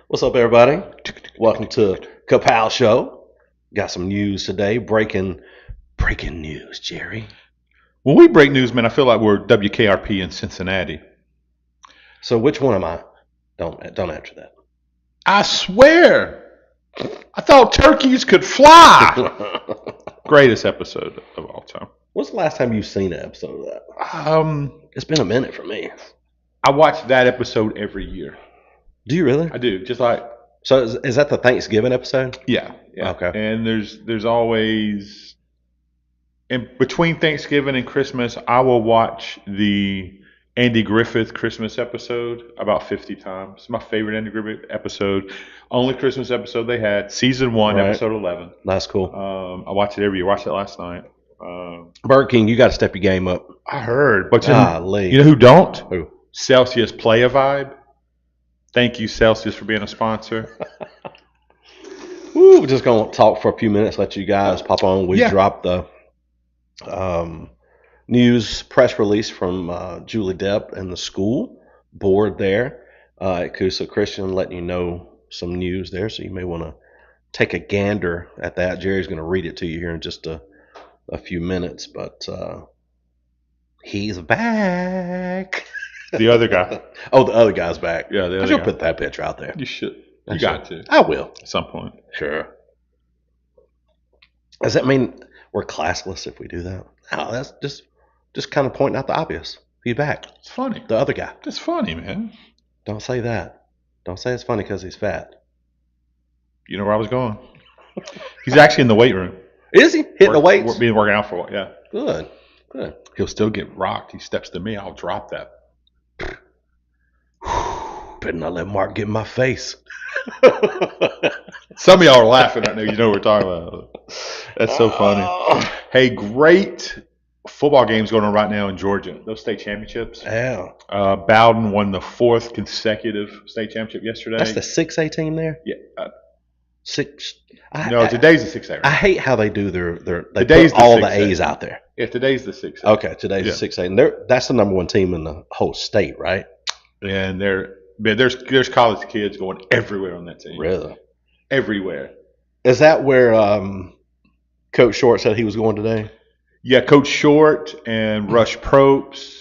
What's up, everybody? Welcome to Kapow Show. Got some news today. Breaking news, Jerry. When we break news, man, I feel like we're WKRP in Cincinnati. So which one am I? Don't answer that. I swear, I thought turkeys could fly. Greatest episode of all time. What's the last time you've seen an episode of that? It's been a minute for me. I watch that episode every year. Do you really? I do. Just like So is that the Thanksgiving episode? yeah. Okay. And there's always in between Thanksgiving and Christmas, I will watch the Andy Griffith Christmas episode about 50 times. It's my favorite Andy Griffith episode. Only Christmas episode they had. Season 1, Right. episode 11. That's cool. I watch it every year. Watched it last night. Burger King, you got to step your game up. I heard. But Golly. you know who don't? Who? Celsius Play a Vibe. Thank you, Celsius, for being a sponsor. We're just going to talk for a few minutes, let you guys pop on. We dropped the news press release from Julie Depp and the school board there at Coosa Christian, letting you know some news there. So you may want to take a gander at that. Jerry's going to read it to you here in just a few minutes, but he's back. The other guy. Oh, the other guy's back. Yeah, the I other should guy. put that picture out there. You should. I You should. got to. I will. At some point. Sure. Does that mean we're classless if we do that? No, that's just kind of pointing out the obvious. He's back. It's funny. The other guy. It's funny, man. Don't say that. Don't say it's funny because he's fat. You know where I was going. He's actually in the weight room. Is he? Hitting the weights? Been working out for a while, yeah. Good. He'll still get rocked. He steps to me, I'll drop that. Better not let Mark get in my face. Some of y'all are laughing right now. You know what we're talking about. That's so funny. Hey, great football games going on right now in Georgia. Those state championships. Yeah. Bowden won the 4th consecutive state championship yesterday. That's the 6A team there? Yeah. Six. Today's the 6A. I hate how they do they Today's put all the the 6A. A's out there. Yeah, today's the 6A. Okay, today's the 6A. And that's the number one team in the whole state, right? And there's college kids going everywhere on that team. Really? Everywhere. Is that where Coach Short said he was going today? Yeah, Coach Short and Rush Probst,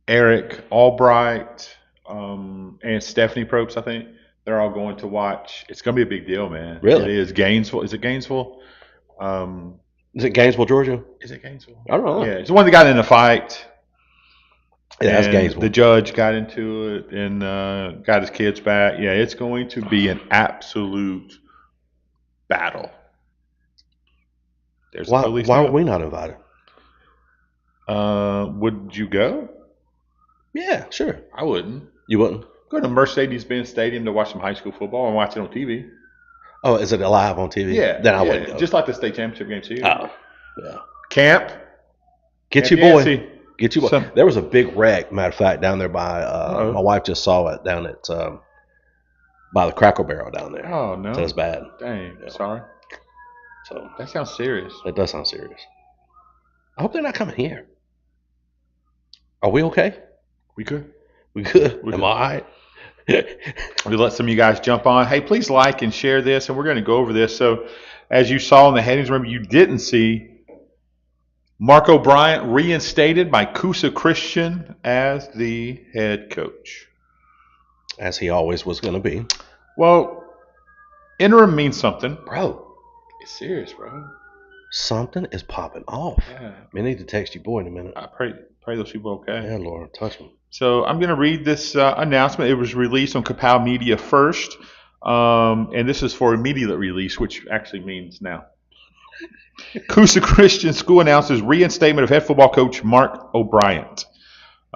Eric Albright, and Stephanie Probst, I think. They're all going to watch. It's going to be a big deal, man. Really? It is. Gainesville. Is it Gainesville? Is it Gainesville, Georgia? Is it Gainesville? I don't know. Yeah, it's the one that got in a fight. Yeah, that's And Gainesville. the judge got into it and got his kids back. Yeah, it's going to be an absolute battle. There's Why the police. were we not invited? Would you go? Yeah, sure. I wouldn't. You wouldn't? Go to Mercedes-Benz Stadium to watch some high school football and watch it on TV. Oh, is it live on TV? Yeah. Then I wouldn't go. Just like the state championship games here. Oh, yeah. Camp. Get Camp your boy. Yancey. Get your boy. Some- There was a big wreck, matter of fact, down there by, Uh-oh. my wife just saw it down at, by the Cracker Barrel down there. Oh, no. So it's bad. Dang. Yeah. Sorry. So That sounds serious. it does sound serious. I hope they're not coming here. Are we okay? We could. We good? We Am good. I all right? We'll let some of you guys jump on. Hey, please like and share this, and we're going to go over this. So, as you saw in the headings, remember you didn't see Marco Bryant reinstated by Coosa Christian as the head coach. As he always was going to be. Well, interim means something. Bro, It's serious, bro. something is popping off. Yeah. I need to text your boy in a minute. I pray those people okay. Yeah, Lord, touch him. So I'm going to read this announcement. It was released on Kapow Media first, and this is for immediate release, which actually means now. Coosa Christian School announces reinstatement of head football coach Mark O'Brien.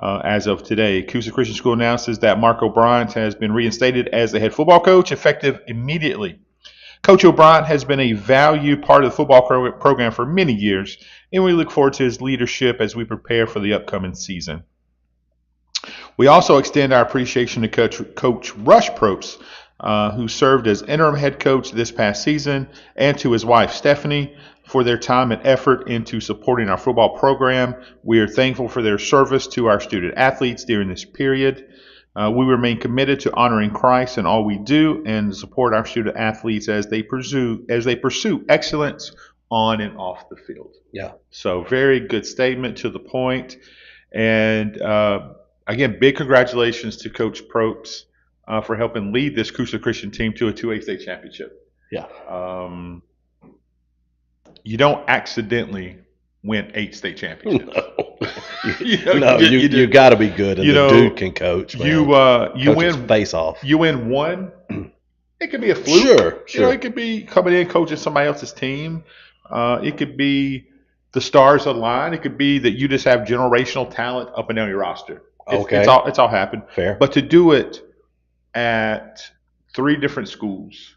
As of today, Coosa Christian School announces that Mark O'Brien has been reinstated as the head football coach, effective immediately. Coach O'Brien has been a valued part of the football program for many years, and we look forward to his leadership as we prepare for the upcoming season. We also extend our appreciation to Coach Rush Probst, who served as interim head coach this past season, and to his wife, Stephanie, for their time and effort into supporting our football program. We are thankful for their service to our student athletes during this period. We remain committed to honoring Christ in all we do and support our student athletes as they pursue excellence on and off the field. Yeah. So very good statement, to the point. And again, big congratulations to Coach Probst for helping lead this Coosa Christian team to a 2A state championship. Yeah. You don't accidentally win 8 state championships. No. You got to be good, and the dude can coach. Man. You Coach win his face off. You win one. It could be a fluke. Sure. It could be coming in coaching somebody else's team. It could be the stars align. It could be that you just have generational talent up and down your roster. It's all happened. Fair. But to do it at 3 different schools,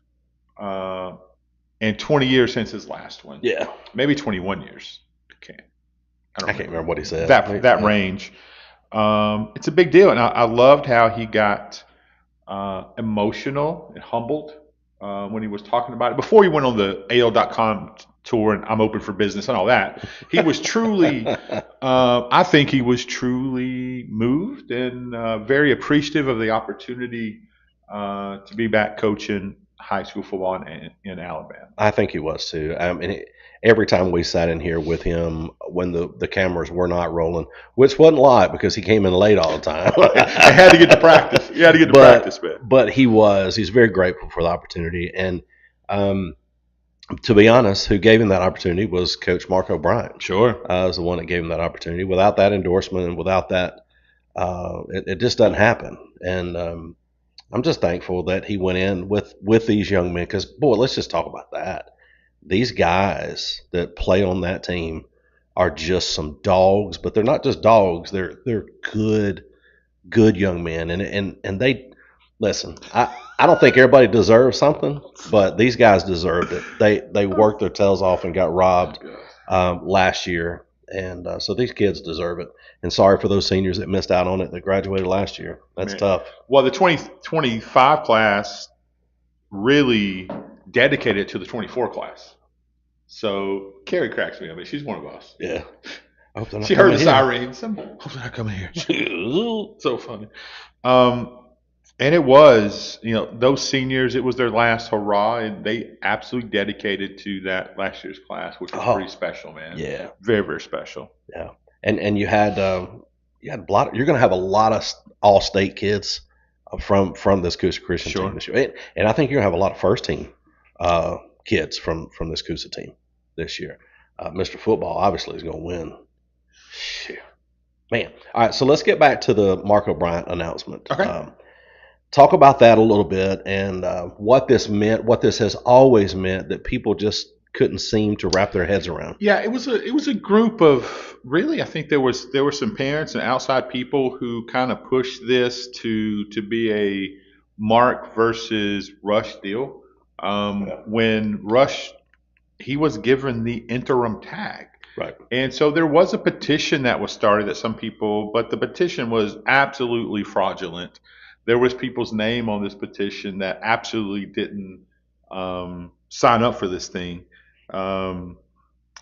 and 20 years since his last one. Yeah. Maybe 21 years. I can't remember what he said. That range. It's a big deal. And I loved how he got emotional and humbled when he was talking about it. Before he went on the AL.com tour and I'm open for business and all that, he was truly, I think he was truly moved and very appreciative of the opportunity to be back coaching high school football in Alabama. I think he was too. Every time we sat in here with him when the cameras were not rolling, which wasn't a lot because he came in late all the time. I had to get to practice. You had to get to practice, man. But he's very grateful for the opportunity. And to be honest, who gave him that opportunity was Coach Mark O'Brien. Sure. Was the one that gave him that opportunity. Without that endorsement and without that, it just doesn't happen. And I'm just thankful that he went in with these young men because, boy, let's just talk about that. These guys that play on that team are just some dogs, but they're not just dogs. They're good young men, and they listen. I don't think everybody deserves something, but these guys deserved it. They worked their tails off and got robbed last year, and so these kids deserve it. And sorry for those seniors that missed out on it that graduated last year. That's tough. Well, the 2025 class really dedicated to the 24 class. So Carrie cracks me up. I mean, she's one of us. Yeah. She heard the sirens. Hope they're not coming here. So funny. And it was, those seniors, it was their last hurrah, and they absolutely dedicated to that last year's class, which was pretty special, man. Yeah. Very, very special. Yeah. And you had a lot. You're going to have a lot of all-state kids from this Coosa Christian team this year, and I think you're going to have a lot of first-team kids from this Coosa team this year. Mr. Football obviously is going to win. Man. All right, so let's get back to the Mark O'Brien announcement. Okay. Talk about that a little bit and what this meant, what this has always meant that people just couldn't seem to wrap their heads around. Yeah, it was a group of, really, I think there were some parents and outside people who kind of pushed this to be a Mark versus Rush deal. When Rush, he was given the interim tag. Right. And so there was a petition that was started but the petition was absolutely fraudulent. There was people's name on this petition that absolutely didn't sign up for this thing. And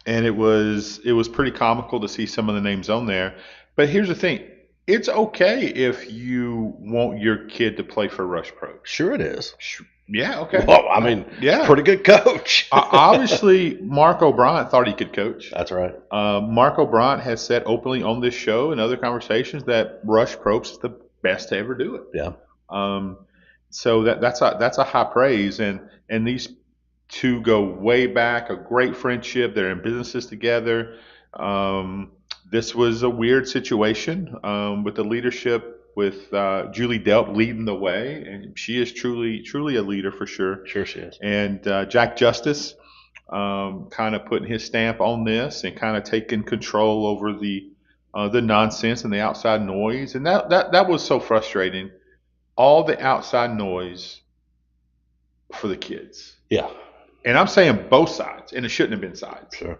it was pretty comical to see some of the names on there. But here's the thing. It's okay if you want your kid to play for Rush Pro. Sure it is. Yeah, okay. Well, I mean, pretty good coach. Obviously, Mark O'Brien thought he could coach. That's right. Mark O'Brien has said openly on this show and other conversations that Rush Probst is the best to ever do it. Yeah. So that's a high praise, and these two go way back, a great friendship. They're in businesses together. This was a weird situation with the leadership. With Julie Delp leading the way, and she is truly a leader for sure. Sure she is. And Jack Justice kind of putting his stamp on this and kind of taking control over the nonsense and the outside noise. And that was so frustrating. All the outside noise for the kids. Yeah. And I'm saying both sides, and it shouldn't have been sides. Sure.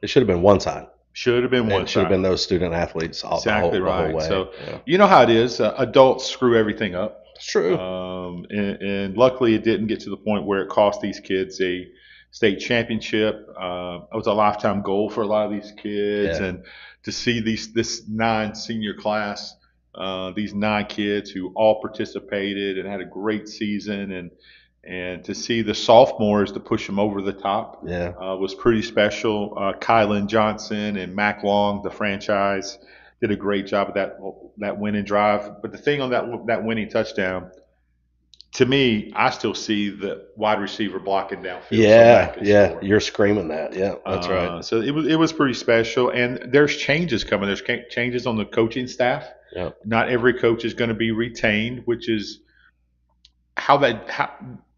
It should have been one side. Should have been one. Should have been those student athletes all exactly the whole way. So you know how it is. Adults screw everything up. It's true. And luckily, it didn't get to the point where it cost these kids a state championship. It was a lifetime goal for a lot of these kids, and to see this 9 senior class these 9 kids who all participated and had a great season, and to see the sophomores to push them over the top Yeah. was pretty special. Kylan Johnson and Mac Long, the franchise, did a great job of that winning drive. But the thing on that winning touchdown, to me, I still see the wide receiver blocking downfield. Yeah, yeah, you're screaming that. Yeah, that's right. So it was pretty special, and there's changes coming. There's changes on the coaching staff. Yeah. Not every coach is going to be retained, which is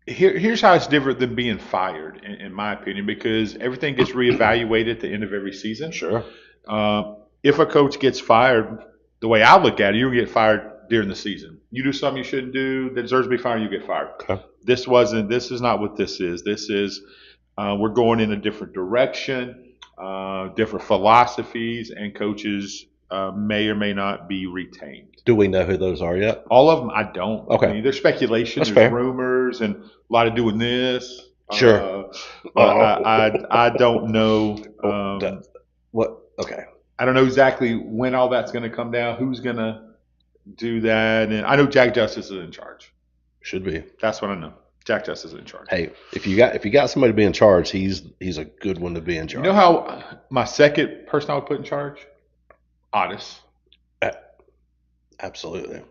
here's how it's different than being fired, in my opinion, because everything gets reevaluated at the end of every season. Sure. If a coach gets fired, the way I look at it, you get fired during the season. You do something you shouldn't do that deserves to be fired, you get fired. Okay. This is not what this is. This is we're going in a different direction, different philosophies, and coaches may or may not be retained. Do we know who those are yet? All of them, I don't. Okay. I mean, there's speculation, That's there's fair. rumors, and a lot of doing this. Sure. But I don't know. What? Okay. I don't know exactly when all that's going to come down. Who's going to do that? And I know Jack Justice is in charge. Should be. That's what I know. Jack Justice is in charge. Hey, if you got somebody to be in charge, he's a good one to be in charge. You know how my second person I would put in charge? Otis. Absolutely.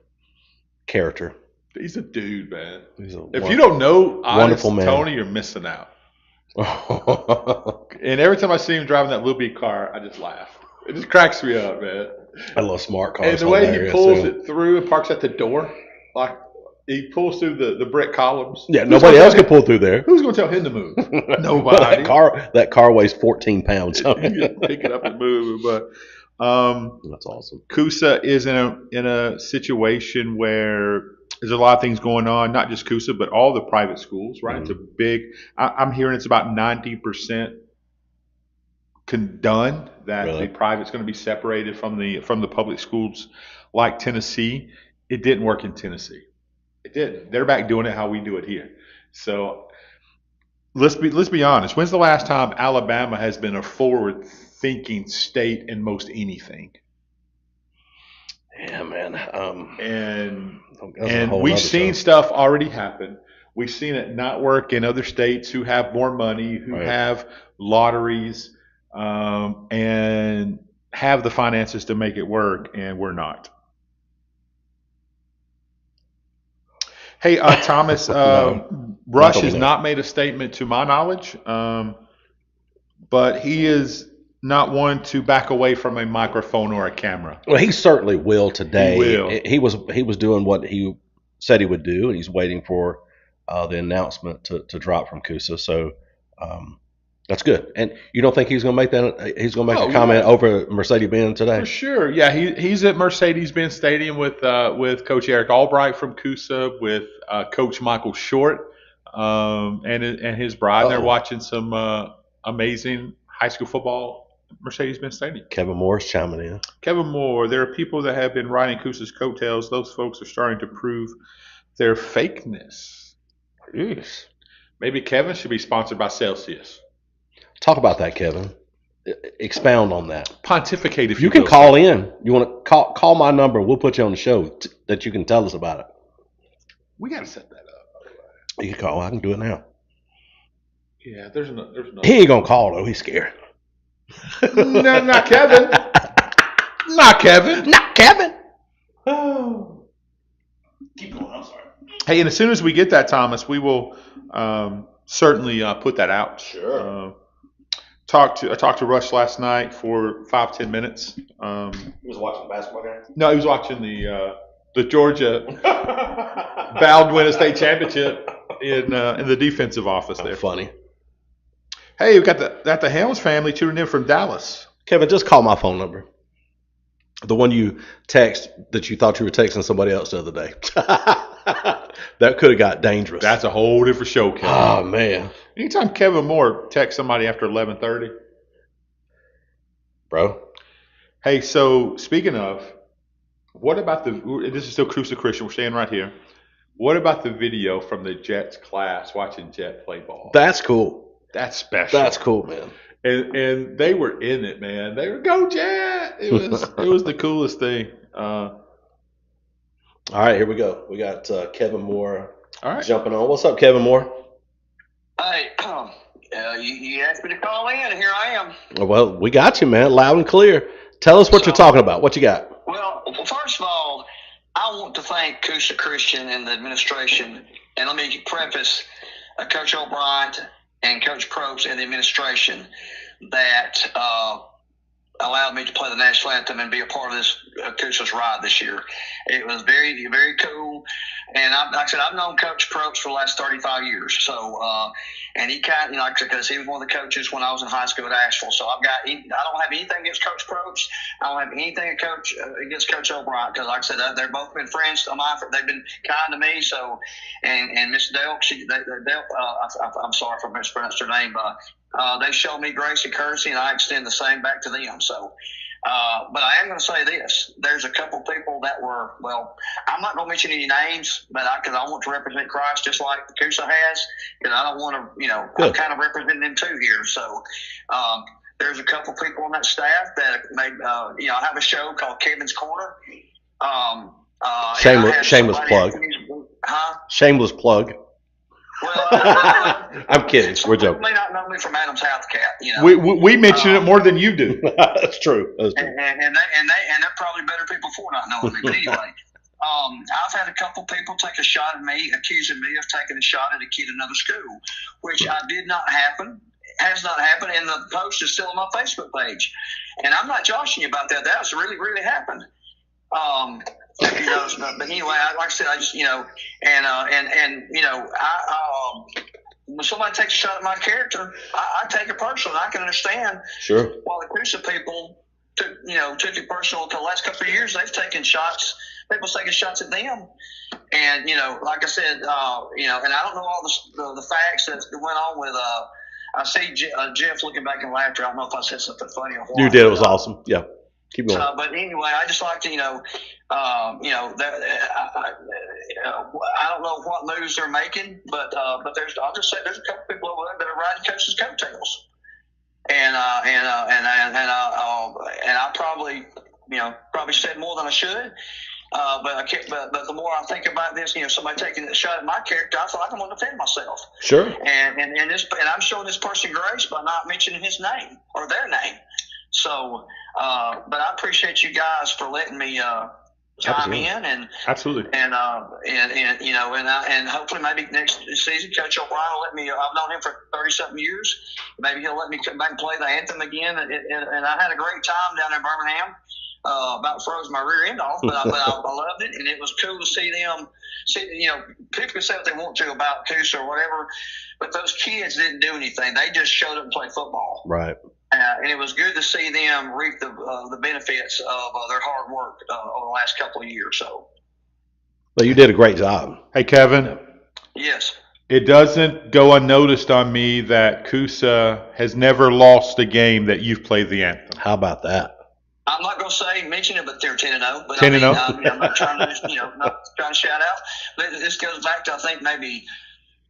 Character. He's a dude, man. If you don't know Otis, wonderful man. Tony, you're missing out. And every time I see him driving that little big car, I just laugh. It just cracks me up, man. I love smart cars. And the way he pulls it through and parks at the door, like he pulls through the brick columns. Yeah, nobody else can pull through there. Who's going to tell him to move? Nobody. that car weighs 14 pounds. You can pick it up and move. But that's awesome. Coosa is in a situation where there's a lot of things going on, not just Coosa, but all the private schools, right? Mm-hmm. It's a big, I'm hearing it's about 90% done that Really? the private's going to be separated from the public schools like Tennessee. It didn't work in Tennessee. It didn't. They're back doing it how we do it here. So let's be honest. When's the last time Alabama has been a forward-thinking state in most anything? Yeah, man. And we've seen stuff already happen. We've seen it not work in other states who have more money, who have lotteries, and have the finances to make it work, and we're not. Hey, Thomas, Rush has not made a statement to my knowledge, but he is not one to back away from a microphone or a camera. Well, he certainly will today. He will. He was doing what he said he would do, and he's waiting for the announcement to drop from Coosa. So that's good. And you don't think he's going to make that? He's going to make a comment over Mercedes-Benz today? For sure. Yeah, he's at Mercedes-Benz Stadium with Coach Eric Albright from Coosa, with Coach Michael Short and his bride. They're watching some amazing high school football. Mercedes-Benz Stadium. Kevin Moore's chiming in. Kevin Moore. There are people that have been riding Coosa's coattails. Those folks are starting to prove their fakeness. Yes. Maybe Kevin should be sponsored by Celsius. Talk about that, Kevin. Expound on that. Pontificate if you can call in. You want to call my number. We'll put you on the show that you can tell us about it. We got to set that up. You can call. I can do it now. Yeah, there's no. He ain't gonna call though. He's scared. No, not Kevin. Not Kevin. Not Kevin. Oh. Keep going. I'm sorry. Hey, and as soon as we get that, Thomas, we will certainly put that out. Sure. I talked to Rush last night for 5-10 minutes. He was watching the basketball game. No, he was watching the Georgia Baldwin State Championship in the defensive office there. Funny. Hey, we got the Helms family tuning in from Dallas. Kevin, just call my phone number. The one you text that you thought you were texting somebody else the other day. That could have got dangerous. That's a whole different show, Kevin. Oh, man. Anytime Kevin Moore texts somebody after 11:30. Bro. Hey, so speaking of, what about this is still Coosa Christian, we're staying right here. What about the video from the Jets class watching Jet play ball? That's cool. That's special. That's cool, man. And they were in it, man. They were go Jet. It was the coolest thing. All right, here we go. We got Kevin Moore All right. jumping on. What's up, Kevin Moore? Hey, you asked me to call in, and here I am. Well, we got you, man, loud and clear. Tell us what you're talking about. What you got? Well, first of all, I want to thank Coosa Christian and the administration, and let me preface Coach O'Brien and Coach Probst and the administration that allowed me to play the national anthem and be a part of this Coosa's ride this year. It was very, very cool. And like I said, I've known Coach Probst for the last 35 years. So, and he kind of, because he was one of the coaches when I was in high school at Asheville. So I don't have anything against Coach Probst. I don't have anything against Coach O'Brien because, like I said, they've both been friends of mine. They've been kind to me. So, and Miss Delk, I'm sorry if I mispronounced her name, they show me grace and courtesy, and I extend the same back to them. So, but I am going to say this. There's a couple people that were, well, I'm not going to mention any names, but because I want to represent Christ just like Coosa has, because I don't want to, I'm kind of representing them too here. So, there's a couple people on that staff that made, I have a show called Kevin's Corner. Shameless plug. Shameless plug. Well, I'm kidding. We're joking. You may not know me from Adam's House Cat. We mention it more than you do. That's true. And they're probably better people for not knowing me. But anyway, I've had a couple people take a shot at me, accusing me of taking a shot at a kid in another school, which did not happen. Has not happened, and the post is still on my Facebook page. And I'm not joshing you about that. That's really, really happened. But anyway, like I said, I just when somebody takes a shot at my character, I take it personal. And I can understand. Sure. While the Coosa people took it personal the last couple of years, they've taken shots. People's taking shots at them, and like I said, and I don't know all the facts that went on with. I see Jeff looking back in laughter. I don't know if I said something funny or what. You did. It was awesome. Yeah. Keep going. But anyway, I just like to, I don't know what moves they're making, but I'll just say there's a couple people over there that are riding Coach's coattails, and I probably said more than I should. But I can't. But the more I think about this, somebody taking a shot at my character, I feel like I'm going to defend myself. Sure. And I'm showing this person grace by not mentioning his name or their name. So, but I appreciate you guys for letting me chime in and absolutely and hopefully maybe next season Coach O'Brien will let me. I've known him for 30-something years. Maybe he'll let me come back and play the anthem again. And I had a great time down in Birmingham. About froze my rear end off, but I loved it, and it was cool to see them. People can say what they want to about Coosa or whatever, but those kids didn't do anything. They just showed up and played football. Right. And it was good to see them reap the benefits of their hard work over the last couple of years. So. Well, you did a great job. Hey, Kevin. Yes. It doesn't go unnoticed on me that Coosa has never lost a game that you've played the anthem. How about that? I'm not going to mention it, but they're 10-0. But 10-0. I'm not trying to shout out. But this goes back to, I think, maybe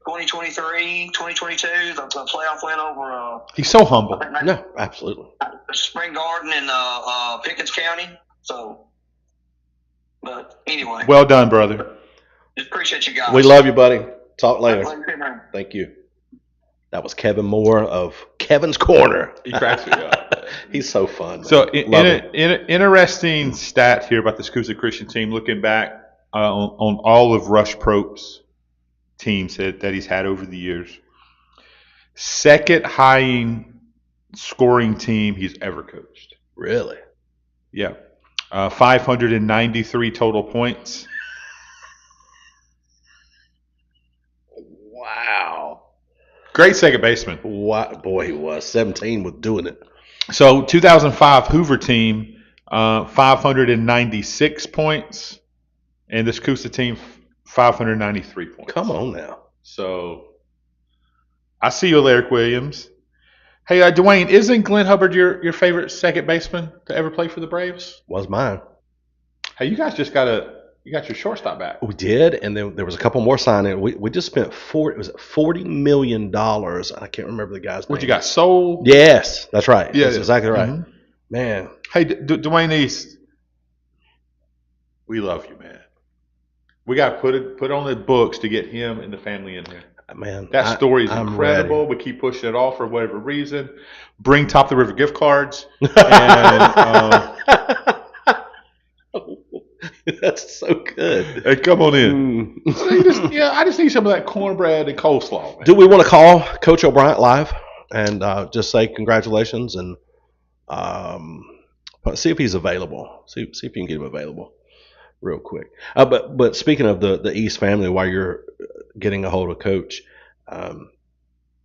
2023, 2022, the playoff win over. He's so humble. No, absolutely. Spring Garden in Pickens County. So, but anyway. Well done, brother. Just appreciate you guys. We love you, buddy. Talk later. Thank you. That was Kevin Moore of Kevin's Corner. He cracks me up. He's so fun. Man. So, in an interesting stat here about this Coosa Christian team, looking back on all of Rush Propst's teams that he's had over the years, second highest scoring team he's ever coached. Really? Yeah. 593 total points. Wow. Great second baseman. Wow. Boy, he was. 17 with doing it. So 2005 Hoover team, 596 points, and this Coosa team, 593 points. Come on now. So I see you, Eric Williams. Hey, Dwayne, isn't Glenn Hubbard your favorite second baseman to ever play for the Braves? Was mine. Hey, you guys just got your shortstop back. We did, and then there was a couple more signing. We just spent $40 million. I can't remember the guy's name. What you got, Soul? Yes, that's right. Yeah, that's exactly right. Mm-hmm. Man. Hey, Dwayne East, we love you, man. We got to put on the books to get him and the family in here. Man, That story is I'm incredible. ready. We keep pushing it off for whatever reason. Bring Top of the River gift cards. And That's so good. hey, come on in. Mm. I just need some of that cornbread and coleslaw. Man. Do we want to call Coach O'Brien live and just say congratulations and um, see if he's available? See if you can get him available real quick. But speaking of the East family, while you're getting a hold of Coach, um,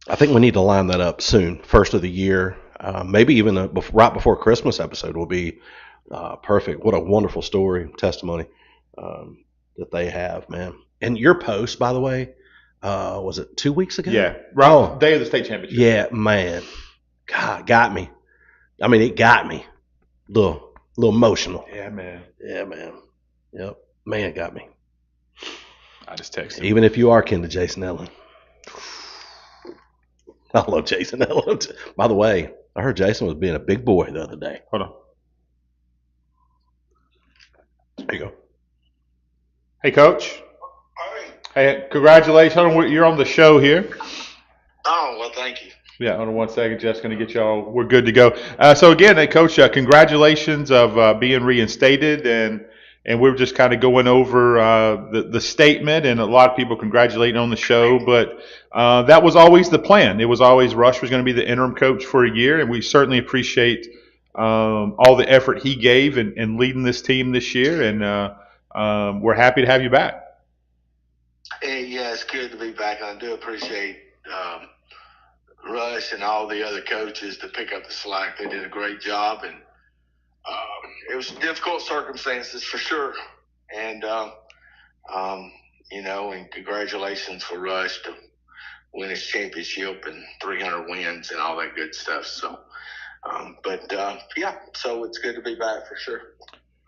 I think we need to line that up soon. First of the year, maybe even right before Christmas episode will be perfect. What a wonderful story, testimony that they have, man. And your post, by the way, was it 2 weeks ago? Yeah, right. Day of the state championship. Yeah, man. God, got me. I mean, it got me. Little emotional. Yeah, man. Yeah, man. Yep, man, it got me. I just texted him. Even if you are kin to Jason Ellen. I love Jason Ellen. By the way, I heard Jason was being a big boy the other day. Hold on. There you go. Hey, Coach. All right. Hey, congratulations. You're on the show here. Oh, well, thank you. Yeah, hold on 1 second. Just going to get y'all. We're good to go. So again, hey, Coach, congratulations of being reinstated, and we're just kind of going over the statement, and a lot of people congratulating on the show. But that was always the plan. It was always Rush was going to be the interim coach for a year, and we certainly appreciate all the effort he gave in leading this team this year, and we're happy to have you back. Hey, yeah, it's good to be back. I do appreciate Rush and all the other coaches to pick up the slack. They did a great job, and it was difficult circumstances for sure. And and congratulations for Rush to win his championship and 300 wins and all that good stuff. So, so it's good to be back for sure.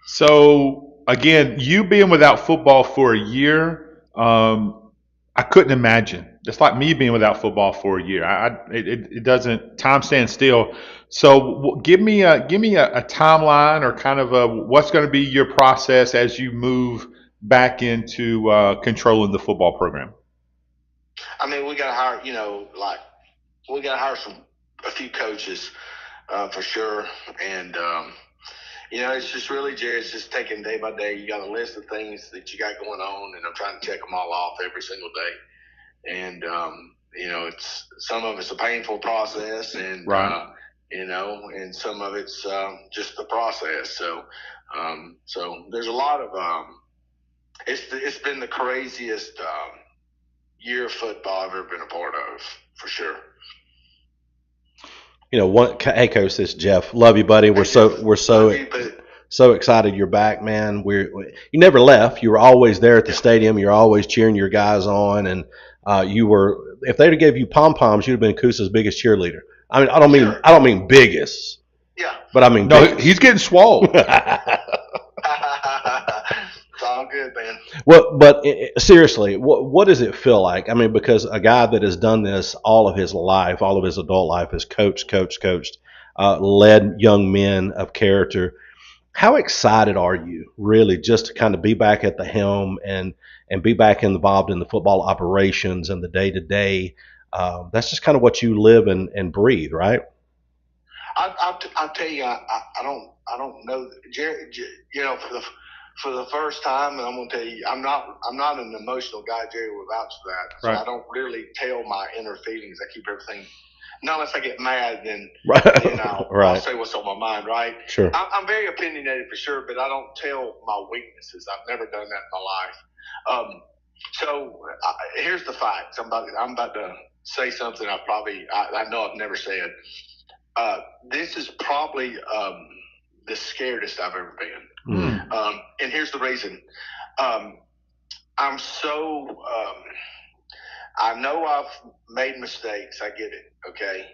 So again, you being without football for a year, I couldn't imagine. It's like me being without football for a year. It doesn't. Time stands still. So give me a timeline or kind of what's going to be your process as you move back into controlling the football program. I mean, we got to hire. We got to hire a few coaches for sure, and. It's just really, Jerry, it's just taking day by day. You got a list of things that you got going on, and I'm trying to check them all off every single day. And, it's some of it's a painful process, and, right. And some of it's just the process. So there's a lot of it's been the craziest year of football I've ever been a part of, for sure. Hey, Coach, this is Jeff. Love you, buddy. We're so excited you're back, man. You never left. You were always there at the stadium. You're always cheering your guys on, and if they'd have gave you pom poms, you'd have been Coosa's biggest cheerleader. I mean, I don't mean biggest. Yeah. But I mean, no, biggest. He's getting swole. It's all good, man. But seriously, what does it feel like? I mean, because a guy that has done this all of his life, all of his adult life, has coached, led young men of character. How excited are you, really, just to kind of be back at the helm and be back involved in the football operations and the day to day? That's just kind of what you live and breathe, right? I'll tell you, I don't know, Jerry. For the first time, and I'm going to tell you, I'm not an emotional guy. Jerry will vouch for that. So right. I don't really tell my inner feelings. I keep everything. Not unless I get mad, then I'll say what's on my mind, right? Sure. I'm very opinionated for sure, but I don't tell my weaknesses. I've never done that in my life. Here's the facts. I'm about to say something I know I've never said. This is probably the scaredest I've ever been. And here's the reason. I'm so I know I've made mistakes. I get it, okay?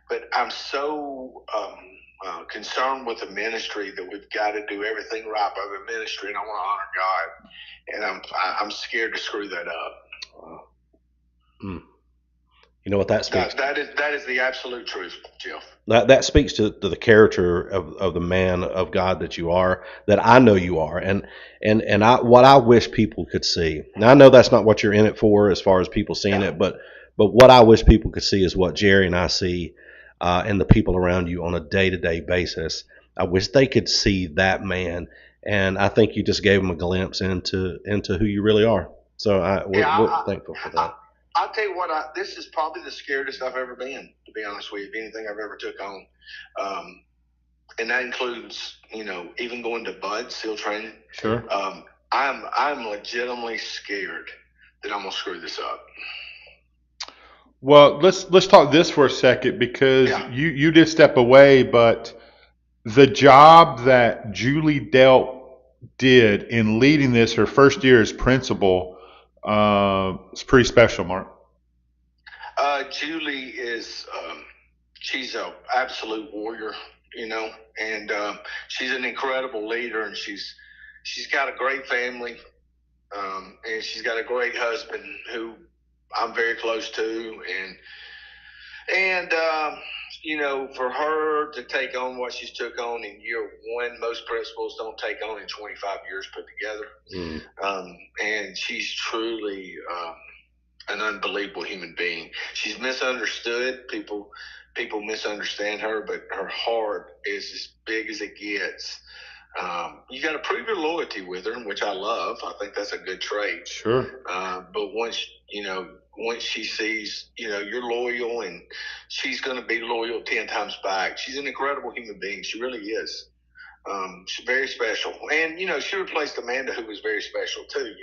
But I'm so concerned with the ministry that we've got to do everything right by the ministry, and I want to honor God. And I'm scared to screw that up. You know what that speaks? That is the absolute truth, Jeff. That speaks to the character of the man of God that you are, that I know you are, and what I wish people could see. Now I know that's not what you're in it for, as far as people seeing it, but what I wish people could see is what Jerry and I see, and the people around you on a day to day basis. I wish they could see that man, and I think you just gave them a glimpse into who you really are. So we're thankful for that. I'll tell you what, this is probably the scariest I've ever been, to be honest with you, anything I've ever took on. And that includes, even going to Bud SEAL training. Sure. I'm legitimately scared that I'm going to screw this up. Well, let's talk this for a second, because you did step away, but the job that Julie Delp did in leading this, her first year as principal, it's pretty special, Mark. Julie is, she's an absolute warrior, and she's an incredible leader, and she's got a great family, and she's got a great husband who I'm very close to, and for her to take on what she's took on in year one, most principals don't take on in 25 years put together. And she's truly an unbelievable human being. She's misunderstood. People misunderstand her, but her heart is as big as it gets. You got to prove your loyalty with her, which I love. I think that's a good trait. Sure. But once she sees, you're loyal, and she's going to be loyal 10 times back. She's an incredible human being. She really is. She's very special. And, she replaced Amanda, who was very special too,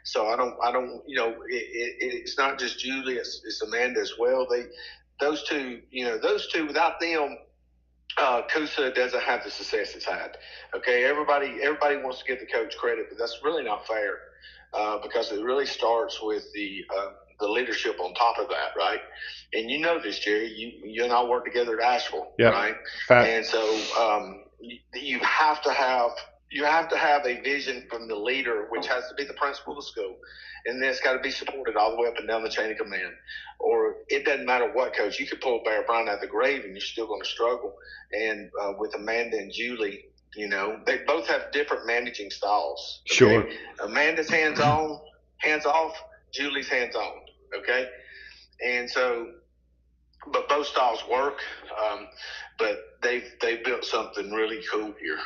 So I don't, it's not just Julie, it's Amanda as well. Those two, without them, Coosa doesn't have the success it's had. Okay. Everybody wants to give the coach credit, but that's really not fair, because it really starts with the leadership on top of that, right? And you know this, Jerry. You and I work together at Asheville, right? Fact. And so you have to have a vision from the leader, which has to be the principal of the school, and then it's got to be supported all the way up and down the chain of command. Or it doesn't matter what coach. You could pull Bear Bryant out of the grave, and you're still going to struggle. And with Amanda and Julie, they both have different managing styles. Okay? Sure. Amanda's hands on, hands off. Julie's hands on. Okay. And so, but both styles work. But they've built something really cool here,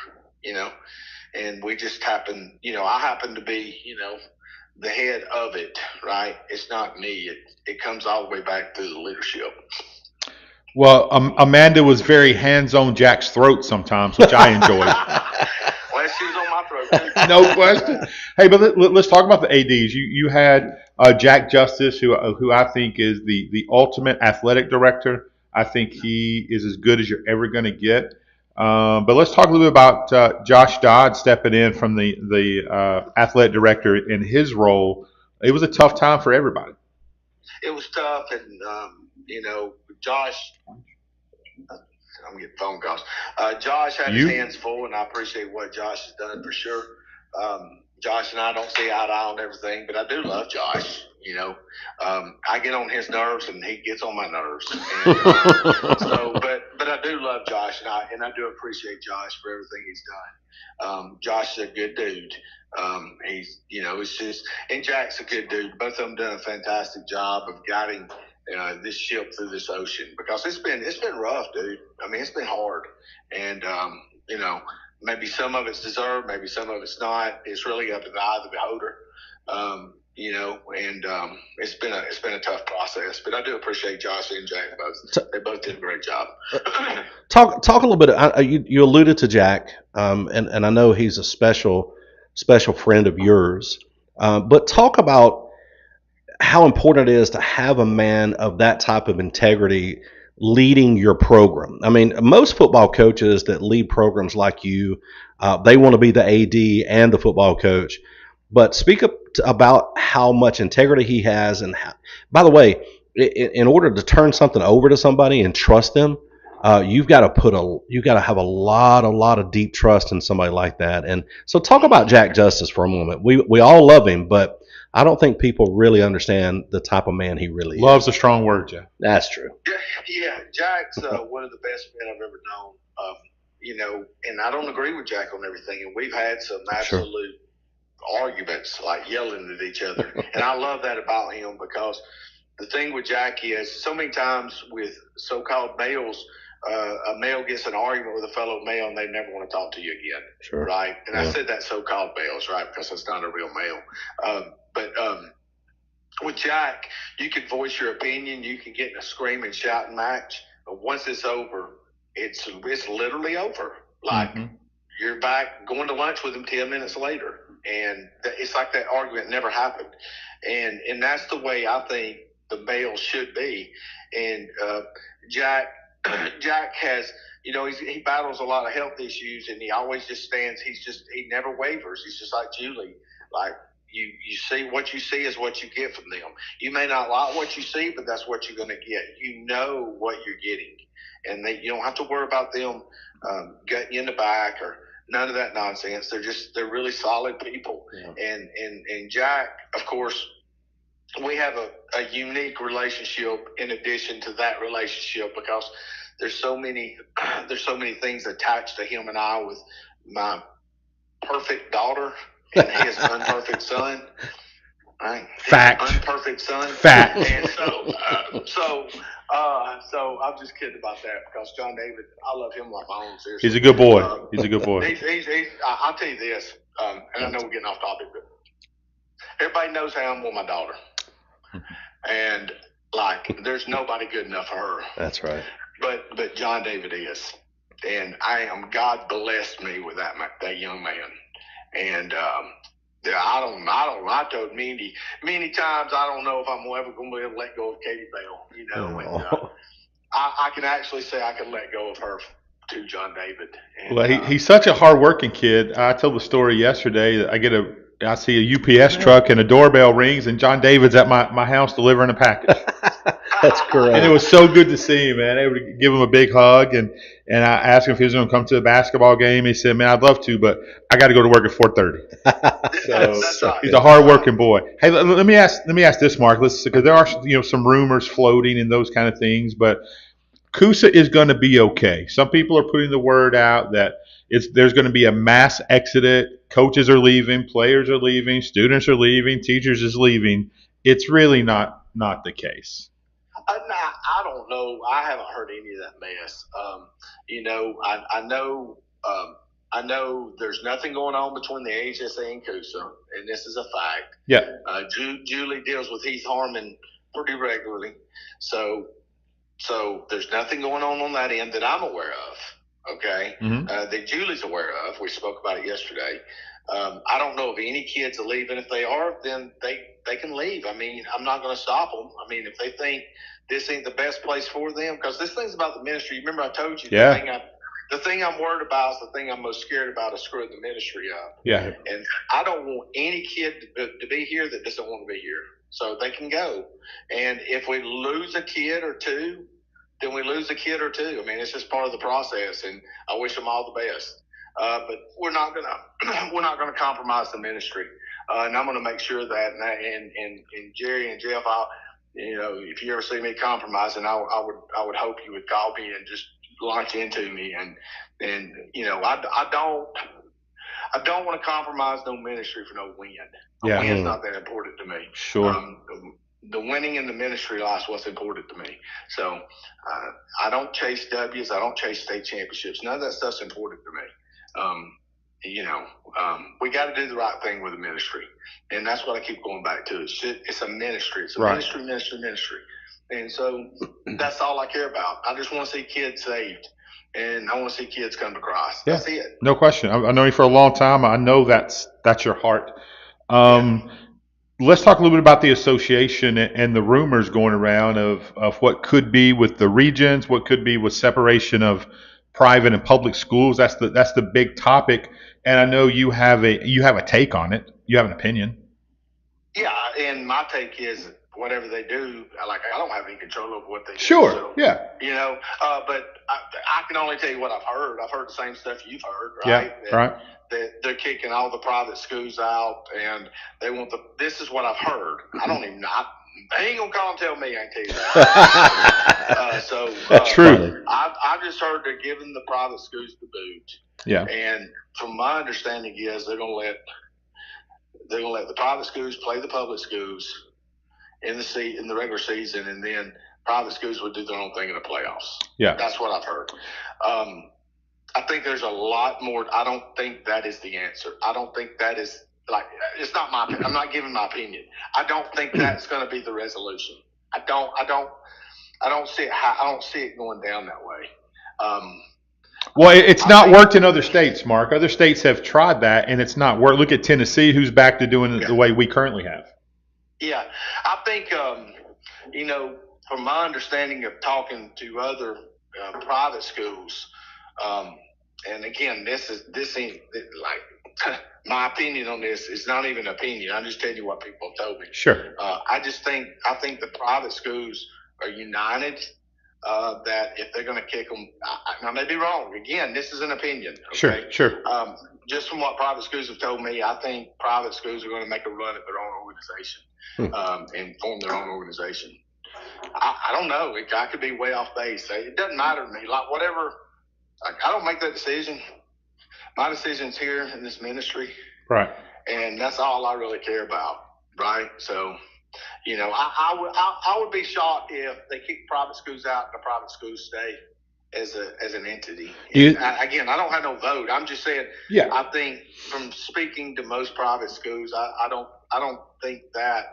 and we just happen, I happen to be, the head of it, right? It's not me. It comes all the way back through the leadership. Well, Amanda was very hands-on Jack's throat sometimes, which I enjoyed. Well, she was on my throat too. No question. Hey, but let's talk about the ADs. You had Jack Justice, who I think is the ultimate athletic director. I think he is as good as you're ever going to get. But let's talk a little bit about Josh Dodd stepping in from the athletic director in his role. It was a tough time for everybody. It was tough, and Josh. I'm getting phone calls. Josh had his hands full, and I appreciate what Josh has done for sure. Josh and I don't see eye to eye on everything, but I do love Josh. I get on his nerves, and he gets on my nerves. And, but I do love Josh, and I do appreciate Josh for everything he's done. Josh is a good dude. He's, it's just, and Jack's a good dude. Both of them done a fantastic job of guiding this ship through this ocean, because it's been rough, dude. I mean, it's been hard, and maybe some of it's deserved, maybe some of it's not. It's really up to the eye of the beholder. It's been a tough process, but I do appreciate Josh and Jack both. They both did a great job. Talk a little bit. You alluded to Jack, and I know he's a special friend of yours. But talk about how important it is to have a man of that type of integrity leading your program. I mean, most football coaches that lead programs like you, they want to be the AD and the football coach. But speak up about how much integrity he has, and how, by the way, in order to turn something over to somebody and trust them, you've got to have a lot of deep trust in somebody like that. And so, talk about Jack Justice for a moment. We all love him, but I don't think people really understand the type of man he really Loves is. a strong word, Jeff. That's true. Yeah, Jack's one of the best men I've ever known. And I don't agree with Jack on everything, and we've had some absolute arguments, like yelling at each other. And I love that about him, because the thing with Jack is, so many times with so-called males, a male gets an argument with a fellow male and they never want to talk to you again. Sure. Right? And I said that so-called males, right? Because it's not a real male. But with Jack, you can voice your opinion. You can get in a screaming, shouting match. But once it's over, it's literally over. Like, you're back going to lunch with him 10 minutes later. And it's like that argument never happened. And that's the way I think the male should be. And Jack has, he battles a lot of health issues, and he always just stands. He never wavers. He's just like Julie. Like, you see, what you see is what you get from them. You may not like what you see, but that's what you're going to get. You know what you're getting, and you don't have to worry about them gutting you in the back or none of that nonsense. They're really solid people. Yeah. And Jack, of course, we have a unique relationship in addition to that relationship, because there's so many things attached to him and I, with my perfect daughter and his unperfect son. Right? Fact. His unperfect son. Fact. And so I'm just kidding about that, because John David, I love him like my own. Seriously. He's a good boy. He's a good boy. I'll tell you this, and I know we're getting off topic, but everybody knows how I'm with my daughter. And like, there's nobody good enough for her. That's right. But John David is, and God blessed me with that young man. And I told many times, I don't know if I'm ever going to be able to let go of Katie Bell. And I can actually say I can let go of her to John David. And, well, he's such a hardworking kid. I told the story yesterday that I see a UPS truck and a doorbell rings, and John David's at my house delivering a package. That's great. And it was so good to see him, man. I would give him a big hug, and I asked him if he was going to come to the basketball game. He said, "Man, I'd love to, but I got to go to work at 4:30." So he's a hardworking boy. Hey, let me ask this, Mark, because there are some rumors floating and those kind of things, but Coosa is going to be okay. Some people are putting the word out that there's going to be a mass exodus. Coaches are leaving, players are leaving, students are leaving, teachers is leaving. It's really not the case. I don't know. I haven't heard any of that mess. I know there's nothing going on between the HSA and Coosa, and this is a fact. Yeah. Julie deals with Heath Harmon pretty regularly, so there's nothing going on that end that I'm aware of. Okay. Mm-hmm. That Julie's aware of. We spoke about it yesterday. I don't know if any kids are leaving. If they are, then they can leave. I mean, I'm not going to stop them. I mean, if they think this ain't the best place for them, because this thing's about the ministry. Remember, I told you the thing I'm worried about is the thing I'm most scared about is screwing the ministry up. Yeah. And I don't want any kid to be here that doesn't want to be here. So they can go. And if we lose a kid or two, then we lose a kid or two. I mean, it's just part of the process, and I wish them all the best. But we're not gonna compromise the ministry, and I'm gonna make sure that. And Jerry and Jeff, if you ever see me compromising, I would hope you would call me and just launch into me. And I don't want to compromise no ministry for no win. Yeah. Win's not that important to me. Sure. The winning in the ministry life is what's important to me. So I don't chase W's. I don't chase state championships. None of that stuff's important to me. We got to do the right thing with the ministry, and that's what I keep going back to. It's a ministry. It's a ministry. And so that's all I care about. I just want to see kids saved, and I want to see kids come to Christ. Yeah. That's it. No question. I know you for a long time. I know that's your heart. Let's talk a little bit about the association and the rumors going around of what could be with the regions, what could be with separation of private and public schools. That's the big topic, and I know you have a take on it. You have an opinion. Yeah, and my take is whatever they do, like I don't have any control over what they do. Sure. So, Yeah. But I can only tell you what I've heard. I've heard the same stuff you've heard, Yeah. right? Right. That they're kicking all the private schools out, and they want this is what I've heard. I don't even know. They ain't gonna call and tell me. I ain't tell you that. True. I've just heard they're giving the private schools the boot. Yeah. And from my understanding is they're gonna let the private schools play the public schools in the regular season, and then private schools would do their own thing in the playoffs. Yeah. That's what I've heard. I think there's a lot more. I don't think that is the answer. I don't think that is it's not my opinion. I'm not giving my opinion. I don't think that's going to be the resolution. I don't see it. I don't see it going down that way. Well, it's not worked in other states, Mark. Other states have tried that, and it's not worked. Look at Tennessee, who's back to doing it the way we currently have. Yeah, I think from my understanding of talking to other private schools, and again, this ain't like my opinion on this. It's not even an opinion. I'm just telling you what people have told me. Sure. I think the private schools are united. That if they're going to kick them, I may be wrong. Again, this is an opinion. Okay? Sure. Just from what private schools have told me, I think private schools are going to make a run at their own organization and form their own organization. I don't know. I could be way off base. It doesn't matter to me. Like whatever. I don't make that decision. My decision's here in this ministry. Right. And that's all I really care about. Right. So. I would be shocked if they kick private schools out and the private schools stay as an entity. Again, I don't have no vote. I'm just saying. Yeah. I think from speaking to most private schools, I don't think that.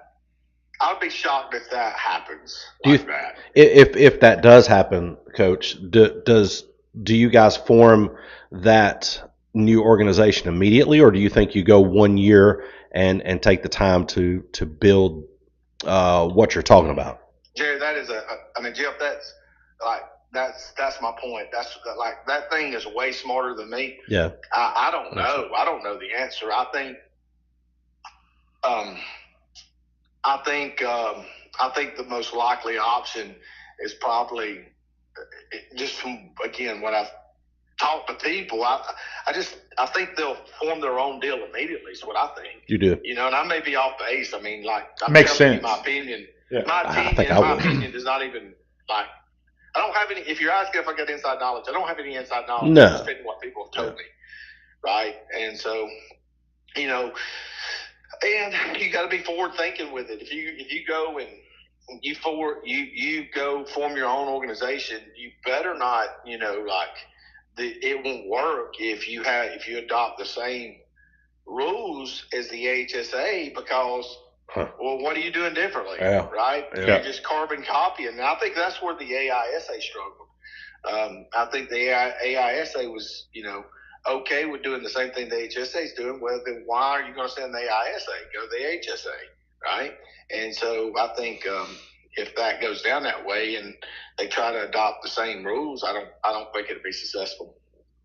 I would be shocked if that happens. That. If that does happen, Coach, do you guys form that new organization immediately, or do you think you go 1 year and take the time to build what you're talking about? Jerry, that is Jeff, that's my point. That's like that thing is way smarter than me. Yeah. I don't know. I don't know the answer. I think the most likely option is probably just from again what I've talked to people. I think they'll form their own deal immediately. Is what I think. You do. And I may be off base. I mean, I'm makes telling sense. You my opinion. Yeah. My opinion does not even I don't have any. If you're asking if I got inside knowledge, I don't have any inside knowledge. No. I'm just stating what people have told me, right? And so, and you got to be forward thinking with it. If you go and you go form your own organization, you better not, it won't work if you adopt the same rules as the AHSA because. Well, what are you doing differently, right? Yeah. You're just carbon copying. And I think that's where the AISA struggled. I think the AISA was, okay with doing the same thing the HSA is doing. Well, then why are you going to send the AISA? Go to the HSA, right? And so I think if that goes down that way and they try to adopt the same rules, I don't think it'll be successful.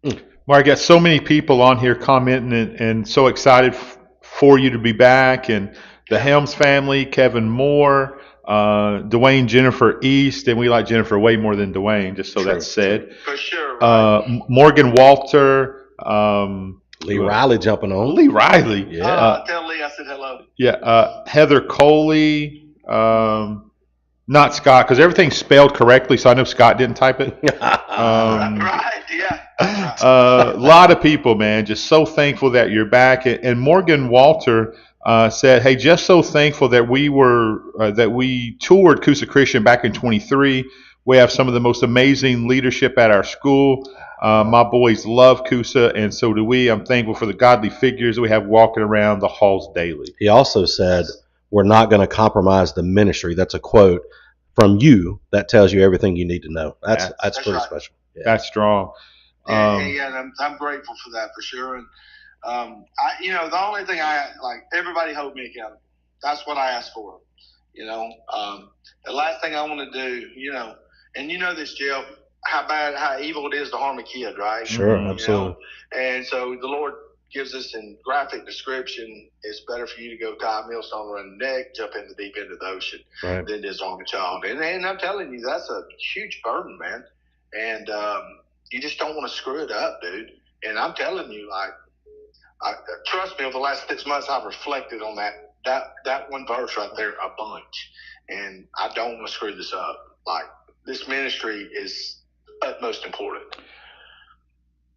Well, I got so many people on here commenting and so excited for you to be back, and the Helms family, Kevin Moore, Dwayne, Jennifer East, and we like Jennifer way more than Dwayne, just so that's said. For sure. Right. Morgan Walter. Lee Riley jumping on. Lee Riley. Yeah. Tell Lee I said hello. Yeah. Heather Coley. Not Scott, because everything's spelled correctly, so I know Scott didn't type it. Right, yeah. A lot of people, man, just so thankful that you're back. And Morgan Walter said, "Hey, just so thankful that we toured Coosa Christian back in 23. We have some of the most amazing leadership at our school. My boys love Coosa, and so do we. I'm thankful for the godly figures we have walking around the halls daily." He also said, "We're not going to compromise the ministry." That's a quote from you that tells you everything you need to know. That's pretty right. special. Yeah. That's strong. And I'm grateful for that for sure. And the only thing everybody hold me accountable. That's what I ask for. The last thing I want to do, and this, Jeff, how evil it is to harm a kid, right? Sure, absolutely. And so the Lord gives us in graphic description, it's better for you to go tie a millstone around the neck, jump in the deep end of the ocean Right. than it is on a child. And I'm telling you, that's a huge burden, man. And you just don't want to screw it up, dude. And I'm telling you, trust me, over the last 6 months, I've reflected on that one verse right there a bunch. And I don't want to screw this up. Like, this ministry is utmost important.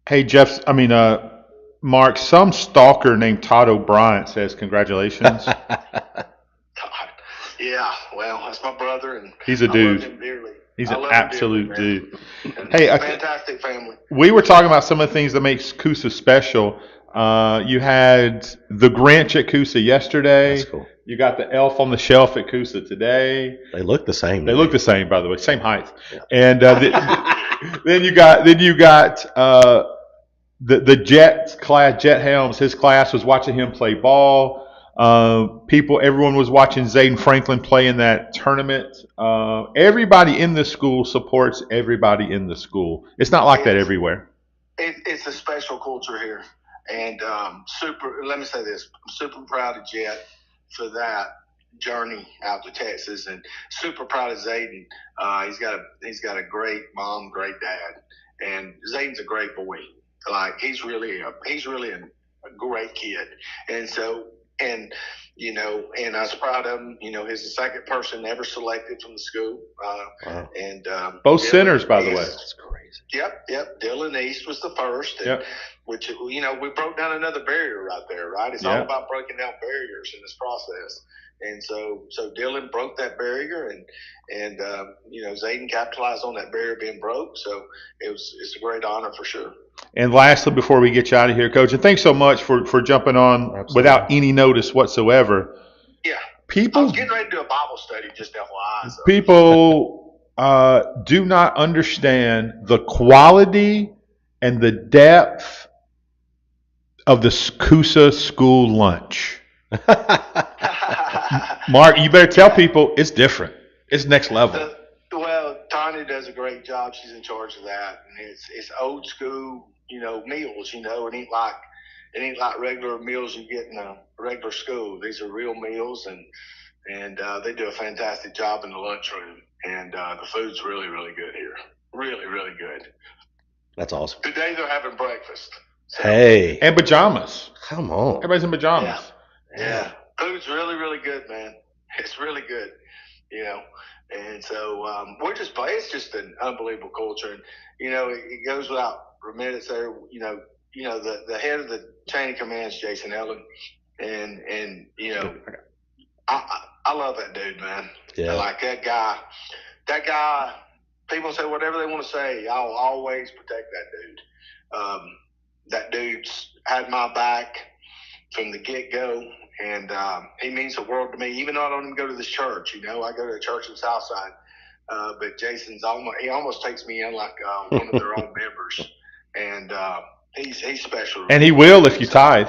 Hey, Mark, some stalker named Todd O'Brien says congratulations. Yeah, well, that's my brother, and He's a I dude. love him dearly. He's I an love him absolute dearly, dude. man. Hey, fantastic family. We were talking about some of the things that makes Coosa special. You had the Grinch at Coosa yesterday. That's cool. You got the elf on the shelf at Coosa today. They look the same. They look the same, by the way, same height. Yeah. And then you got the Jet Helms. His class was watching him play ball. Everyone was watching Zayden Franklin play in that tournament. Everybody in the school supports everybody in the school. It's not like that everywhere. It's a special culture here, and let me say this: I'm super proud of Jet for that journey out to Texas, and super proud of Zayden. He's got a great mom, great dad, and Zayden's a great boy. Like, he's really a great kid, and so. And I was proud of him. He's the second person ever selected from the school. Wow. And both centers, by the way. That's crazy. Yep. Dylan East was the first, and, yep. Which we broke down another barrier right there, right? It's all about breaking down barriers in this process. And so Dylan broke that barrier, and Zayden capitalized on that barrier being broke. So it's a great honor for sure. And lastly, before we get you out of here, Coach, and thanks so much for jumping on without any notice whatsoever. Yeah. People, I was getting ready to do a Bible study, just FYI. So. People do not understand the quality and the depth of the Coosa school lunch. Mark, you better tell people it's different. It's next level. Well, Tanya does a great job. She's in charge of that, and it's old school, meals. It ain't like regular meals you get in a regular school. These are real meals, and they do a fantastic job in the lunchroom. And the food's really, really good here. Really, really good. That's awesome. Today they're having breakfast. So. Hey. And pajamas. Come on. Everybody's in pajamas. Yeah. Food's really, really good, man. It's really good. And so it's just an unbelievable culture. And, it goes without minutes there, the head of the chain of command is Jason Ellen. And I love that dude, man. Yeah. Like that guy, people say whatever they want to say. I'll always protect that dude. That dude's had my back from the get-go. And he means the world to me, even though I don't even go to this church. I go to a church in Southside. But Jason's almost takes me in like one of their own members. And he's special. And he will if you tithe.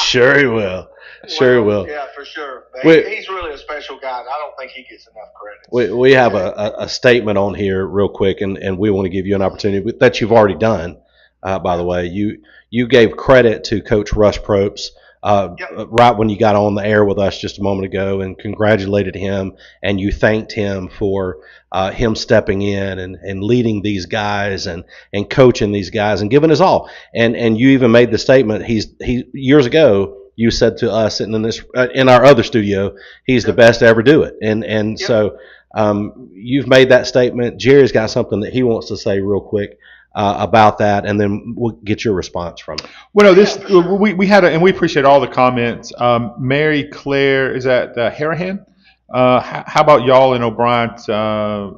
Sure he will. Sure he will. Yeah, for sure. He's really a special guy, and I don't think he gets enough credit. We have a statement on here real quick, and we want to give you an opportunity that you've already done, by the way. You gave credit to Coach Russ Probst. Right when you got on the air with us just a moment ago, and congratulated him, and you thanked him for him stepping in and leading these guys and coaching these guys and giving his all. And you even made the statement, he years ago you said to us sitting in this in our other studio, he's the best to ever do it. And so you've made that statement. Jerry's got something that he wants to say real quick about that, and then we'll get your response from it. Well, no, we had and we appreciate all the comments. Mary Claire, is that Harahan? How about y'all and O'Brien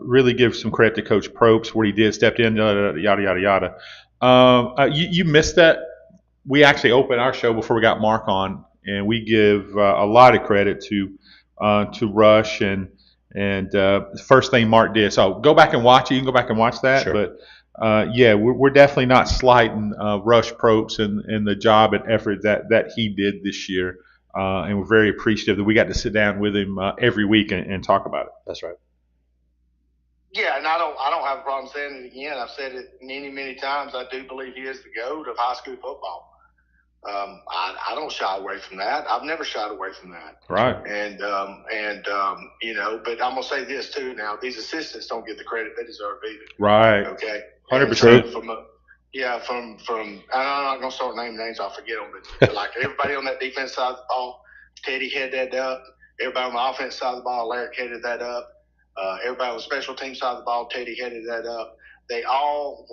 really give some credit to Coach Probst, what he did, stepped in, yada yada yada. You missed that. We actually opened our show before we got Mark on, and we give a lot of credit to Rush and the first thing Mark did. So go back and watch it. You can go back and watch that, Sure. But. We're definitely not slighting Rush Probst and the job and effort that he did this year, and we're very appreciative that we got to sit down with him every week and talk about it. That's right. Yeah, and I don't have a problem saying it again. I've said it many times. I do believe he is the GOAT of high school football. I don't shy away from that. I've never shied away from that. Right. And but I'm gonna say this too. Now, these assistants don't get the credit they deserve either. Right. Okay. 100%. From I'm not gonna start naming names. I'll forget them. But like everybody on that defense side of the ball, Teddy headed that up. Everybody on the offense side of the ball, Larry headed that up. Everybody on the special team side of the ball, Teddy headed that up. They all,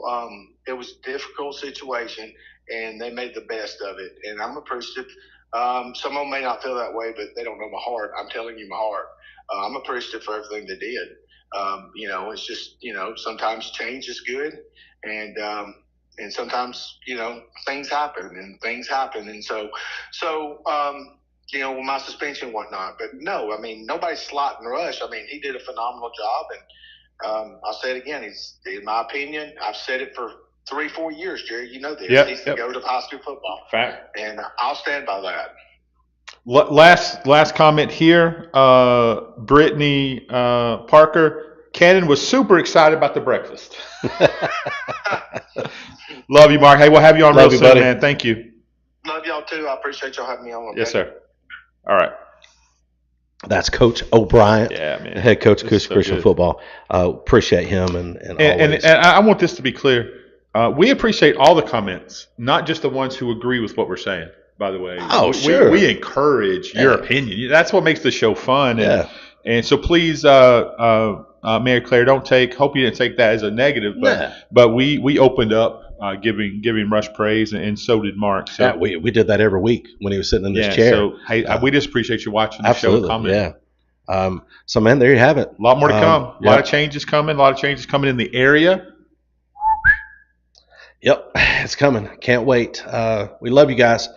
it was a difficult situation, and they made the best of it. And I'm appreciative. Some of them may not feel that way, but they don't know my heart. I'm telling you my heart. I'm appreciative for everything they did. It's just, sometimes change is good, and sometimes, things happen. And with my suspension and whatnot. But no, I mean, nobody's slotting Rush. I mean, he did a phenomenal job. And I'll say it again. He's, in my opinion, I've said it for 3-4 years, Jerry. You know this. Yep, He's the GOAT of high school football. Fact. And I'll stand by that. Last comment here. Brittany Parker. Cannon was super excited about the breakfast. Love you, Mark. Hey, we'll have you on real soon, buddy. Man. Thank you. Love y'all too. I appreciate y'all having me on. Okay? Yes, sir. All right. That's Coach O'Brien, man. Head coach of Coosa Christian Football. Appreciate him and I want this to be clear. We appreciate all the comments, not just the ones who agree with what we're saying. By the way, sure. We encourage your opinion. That's what makes the show fun. And so please, Mary Claire, hope you didn't take that as a negative. But we opened up giving Rush praise, and so did Mark. So yeah, we did that every week when he was sitting in this chair. So hey, we just appreciate you watching the show and commenting. Yeah. So man, there you have it. A lot more to come. A lot of changes coming. A lot of changes coming in the area. Yep, it's coming. Can't wait. We love you guys.